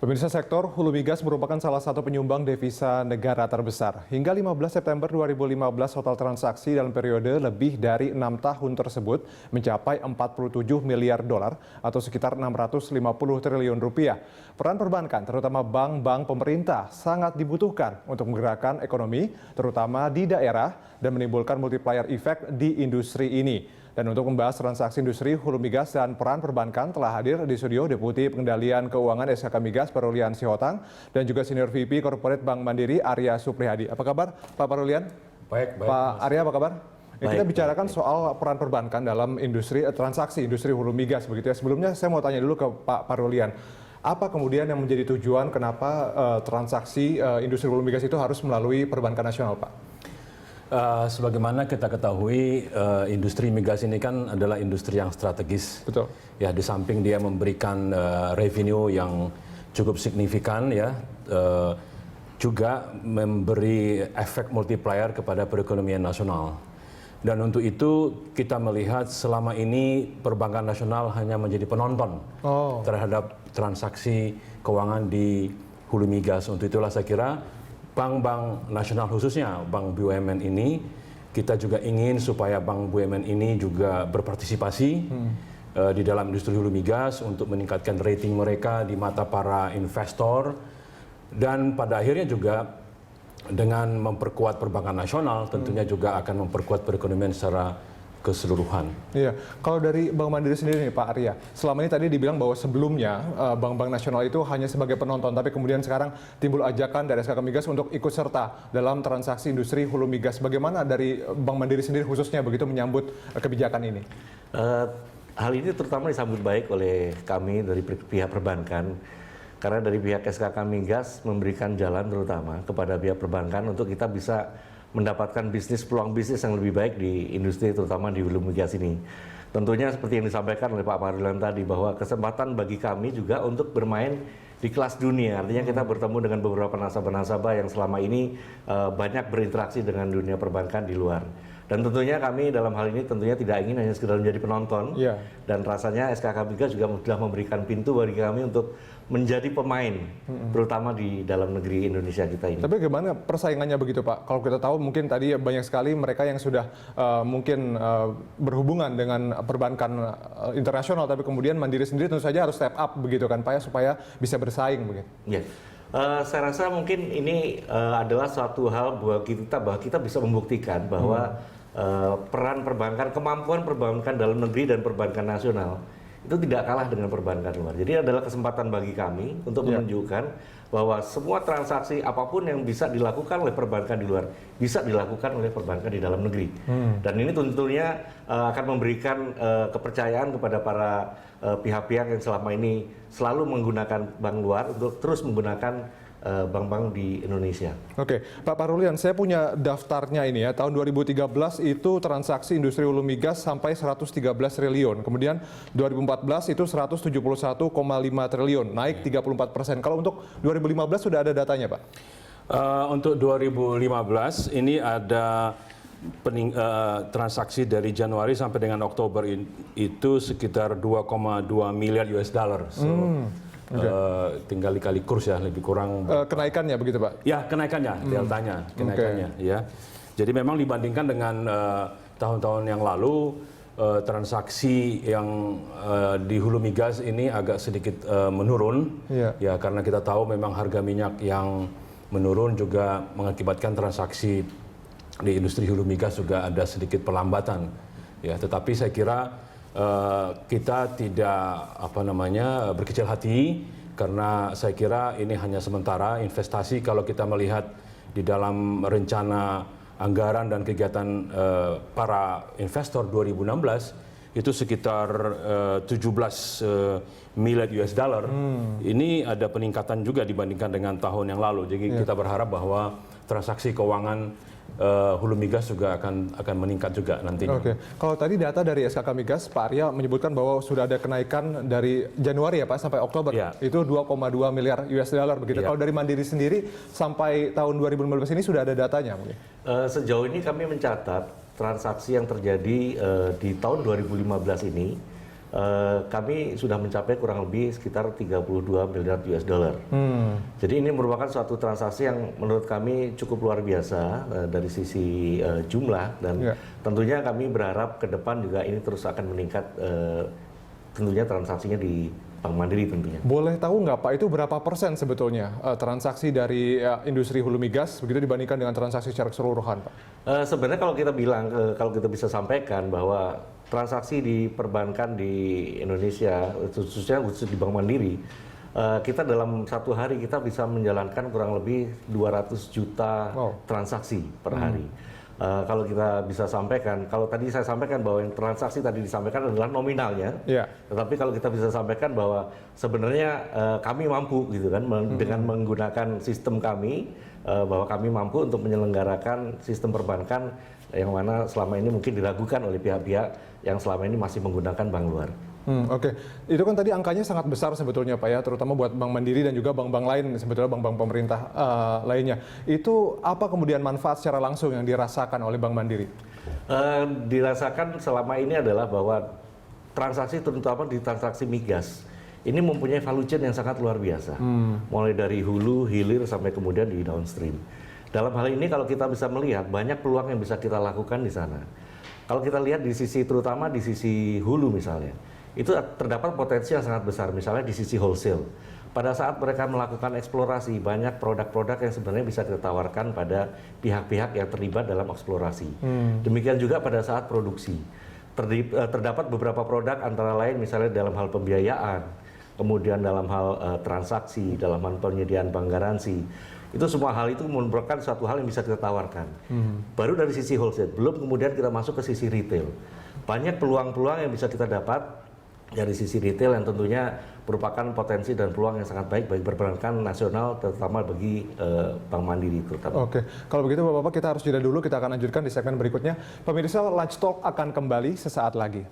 Pemirsa, sektor hulu migas merupakan salah satu penyumbang devisa negara terbesar. Hingga 15 September 2015, total transaksi dalam periode lebih dari 6 tahun tersebut mencapai 47 miliar dolar atau sekitar 650 triliun rupiah. Peran perbankan, terutama bank-bank pemerintah, sangat dibutuhkan untuk menggerakkan ekonomi, terutama di daerah, dan menimbulkan multiplier effect di industri ini. Dan untuk membahas transaksi industri hulu migas dan peran perbankan telah hadir di studio Deputi Pengendalian Keuangan SKK Migas Parulian Sihotang dan juga Senior VP Corporate Bank Mandiri Arya Supriyadi. Apa kabar Pak Parulian? Baik. Pak Arya, apa kabar? Kita bicarakan baik. soal peran perbankan dalam industri transaksi industri hulu migas begitu ya. Sebelumnya saya mau tanya dulu ke Pak Parulian. Apa kemudian yang menjadi tujuan kenapa transaksi industri hulu migas itu harus melalui perbankan nasional, Pak? Sebagaimana kita ketahui, industri migas ini kan adalah industri yang strategis. Betul. Ya, di samping dia memberikan revenue yang cukup signifikan, ya, juga memberi efek multiplier kepada perekonomian nasional. Dan untuk itu kita melihat selama ini perbankan nasional hanya menjadi penonton terhadap transaksi keuangan di hulu migas. Untuk itulah saya kira bank-bank nasional khususnya bank BUMN ini, kita juga ingin supaya bank BUMN ini juga berpartisipasi di dalam industri hulu migas untuk meningkatkan rating mereka di mata para investor, dan pada akhirnya juga dengan memperkuat perbankan nasional tentunya juga akan memperkuat perekonomian secara keseluruhan. Iya, kalau dari Bank Mandiri sendiri nih Pak Arya, selama ini tadi dibilang bahwa sebelumnya bank-bank nasional itu hanya sebagai penonton, tapi kemudian sekarang timbul ajakan dari SKK Migas untuk ikut serta dalam transaksi industri hulu migas. Bagaimana dari Bank Mandiri sendiri khususnya begitu menyambut kebijakan ini? Hal ini terutama disambut baik oleh kami dari pihak perbankan, karena dari pihak SKK Migas memberikan jalan terutama kepada pihak perbankan untuk kita bisa mendapatkan peluang bisnis yang lebih baik di industri terutama di hulu migas ini. Tentunya seperti yang disampaikan oleh Pak Parulian tadi, bahwa kesempatan bagi kami juga untuk bermain di kelas dunia. Artinya kita bertemu dengan beberapa nasabah-nasabah yang selama ini banyak berinteraksi dengan dunia perbankan di luar. Dan tentunya kami dalam hal ini tentunya tidak ingin hanya sekedar menjadi penonton. Dan rasanya SKK Migas juga sudah memberikan pintu bagi kami untuk menjadi pemain, terutama di dalam negeri Indonesia kita ini. Tapi bagaimana persaingannya begitu Pak? Kalau kita tahu mungkin tadi banyak sekali mereka yang sudah mungkin berhubungan dengan perbankan internasional, tapi kemudian Mandiri sendiri tentu saja harus step up begitu kan Pak ya, supaya bisa bersaing begitu. Ya. Saya rasa mungkin ini adalah suatu hal bahwa kita bisa membuktikan bahwa peran perbankan, kemampuan perbankan dalam negeri dan perbankan nasional itu tidak kalah dengan perbankan luar. Jadi adalah kesempatan bagi kami untuk menunjukkan bahwa semua transaksi apapun yang bisa dilakukan oleh perbankan di luar bisa dilakukan oleh perbankan di dalam negeri. Dan ini tentunya akan memberikan kepercayaan kepada para pihak-pihak yang selama ini selalu menggunakan bank luar untuk terus menggunakan bank-bank di Indonesia. Oke, Pak Parulian, saya punya daftarnya ini ya. Tahun 2013 itu transaksi industri hulu migas sampai 113 triliun. Kemudian 2014 itu 171,5 triliun, naik 34%. Kalau untuk 2015 sudah ada datanya, Pak? Untuk 2015 ini ada transaksi dari Januari sampai dengan Oktober itu sekitar 2,2 miliar US dollar. Tinggal dikali kurs ya, lebih kurang kenaikannya begitu Pak? Ya, kenaikannya, deltanya, kenaikannya. Ya. Jadi memang dibandingkan dengan tahun-tahun yang lalu, transaksi yang di hulu migas ini agak sedikit menurun. Ya, karena kita tahu memang harga minyak yang menurun juga mengakibatkan transaksi di industri hulu migas juga ada sedikit perlambatan. Ya, tetapi saya kira kita tidak berkecil hati, karena saya kira ini hanya sementara investasi. Kalau kita melihat di dalam rencana anggaran dan kegiatan para investor 2016 itu sekitar 17 miliar US dollar. Ini ada peningkatan juga dibandingkan dengan tahun yang lalu. Jadi kita berharap bahwa transaksi keuangan hulu migas juga akan meningkat juga nantinya. Oke, kalau tadi data dari SKK Migas, Pak Arya menyebutkan bahwa sudah ada kenaikan dari Januari ya Pak sampai Oktober, itu 2,2 miliar US dollar begitu. Kalau dari Mandiri sendiri sampai tahun 2015 ini sudah ada datanya mungkin? Sejauh ini kami mencatat transaksi yang terjadi di tahun 2015 ini kami sudah mencapai kurang lebih sekitar 32 miliar US dollar. Jadi ini merupakan suatu transaksi yang menurut kami cukup luar biasa dari sisi jumlah, dan tentunya kami berharap ke depan juga ini terus akan meningkat, tentunya transaksinya di Bank Mandiri tentunya. Boleh tahu nggak Pak, itu berapa persen sebetulnya transaksi dari industri hulu migas begitu dibandingkan dengan transaksi secara keseluruhan Pak? Sebenarnya kalau kita bilang, kalau kita bisa sampaikan bahwa transaksi di perbankan di Indonesia, khususnya di Bank Mandiri, kita dalam satu hari kita bisa menjalankan kurang lebih 200 juta transaksi per hari. Kalau kita bisa sampaikan, kalau tadi saya sampaikan bahwa yang transaksi tadi disampaikan adalah nominalnya, tetapi kalau kita bisa sampaikan bahwa sebenarnya kami mampu gitu kan, dengan menggunakan sistem kami, bahwa kami mampu untuk menyelenggarakan sistem perbankan yang mana selama ini mungkin diragukan oleh pihak-pihak yang selama ini masih menggunakan bank luar. Oke. Itu kan tadi angkanya sangat besar sebetulnya Pak ya, terutama buat Bank Mandiri dan juga bank-bank lain, sebetulnya bank-bank pemerintah lainnya. Itu apa kemudian manfaat secara langsung yang dirasakan oleh Bank Mandiri? Dirasakan selama ini adalah bahwa transaksi, terutama di transaksi migas, ini mempunyai value chain yang sangat luar biasa. Mulai dari hulu, hilir, sampai kemudian di downstream. Dalam hal ini kalau kita bisa melihat banyak peluang yang bisa kita lakukan di sana. Kalau kita lihat di sisi, terutama di sisi hulu misalnya, itu terdapat potensi yang sangat besar, misalnya di sisi wholesale. Pada saat mereka melakukan eksplorasi, banyak produk-produk yang sebenarnya bisa kita tawarkan pada pihak-pihak yang terlibat dalam eksplorasi. Demikian juga pada saat produksi. Terdapat beberapa produk antara lain misalnya dalam hal pembiayaan, kemudian dalam hal transaksi, dalam hal penyediaan bank garansi. Itu semua hal itu merupakan suatu hal yang bisa kita tawarkan. Baru dari sisi wholesale, belum kemudian kita masuk ke sisi retail. Banyak peluang-peluang yang bisa kita dapat dari sisi retail yang tentunya merupakan potensi dan peluang yang sangat baik bagi perbankan nasional, terutama bagi Bank Mandiri terutama. Oke, kalau begitu Bapak-Bapak kita harus jeda dulu, kita akan lanjutkan di segmen berikutnya. Pemirsa, Lunch Talk akan kembali sesaat lagi.